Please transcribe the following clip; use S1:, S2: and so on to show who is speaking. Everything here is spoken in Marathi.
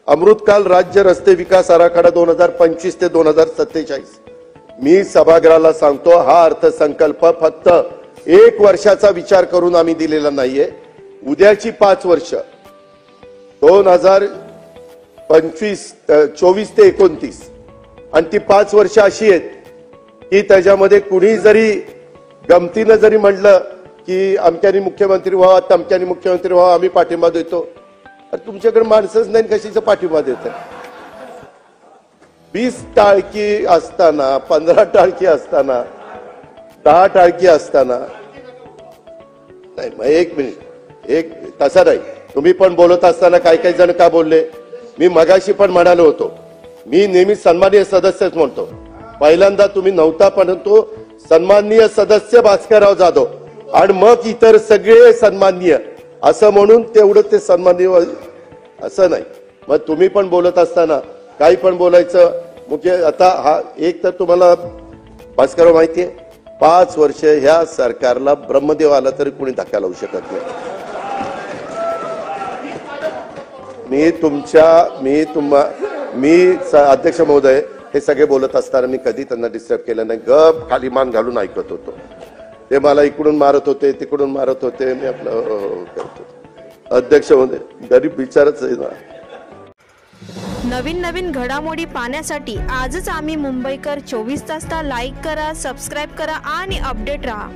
S1: अमृतकाल राज्य रस्ते विकास आराखडा 2025 ते 2047। मी सभागृहाला सांगतो, हा अर्थसंकल्प फक्त 1 वर्षाचा विचार करून आम्ही दिलेला नाहीये। उद्याची 5 वर्ष 2024 ते 29 आणि ती 5 वर्ष अशी आहेत की त्याच्यामध्ये कुणी जरी गमतीनं जरी म्हटलं की अमक्यानी मुख्यमंत्री व्हावा, तमक्यानी मुख्यमंत्री व्हावा, आम्ही पाठिंबा देतो। तुमच्याकडे माणसंच नाही, कशाचा पाठिंबा देत? 20 टाळकी असताना, 15 टाळकी असताना, 10 टाळकी असताना नाही। मग एक मिनिट, एक तसा नाही। तुम्ही पण बोलत असताना काही जण का बोलले? मी मगाशी पण म्हणालो होतो, मी नेहमी सन्माननीय सदस्यच म्हणतो। पहिल्यांदा तुम्ही नव्हता, परंतु सन्माननीय सदस्य भास्करराव जाधव आणि मग इतर सगळे सन्माननीय असं म्हणून तेवढं ते सन्माननीय असं नाही। मग तुम्ही पण बोलत असताना काही पण बोलायचं मुख्य। आता हा एक तर तुम्हाला भास्करराव माहितीये, 5 वर्ष ह्या सरकारला ब्रह्मदेव आला तरी कोणी धक्का लावू शकत नाही। मी अध्यक्ष महोदय हे सगळे बोलत असताना मी कधी त्यांना डिस्टर्ब केलं नाही, गप खाली मान घालून ऐकत होतो। ते मला इकडून मारत होते, तिकडून मारत होते, मी आपलं करतो। अध्यक्ष महोदय गरीब विचारच आहे ना।
S2: नवीन घडामोडी पाहण्यासाठी आजच आम्ही मुंबईकर 24 तासला लाईक करा, सबस्क्राईब करा आणि अपडेट रहा।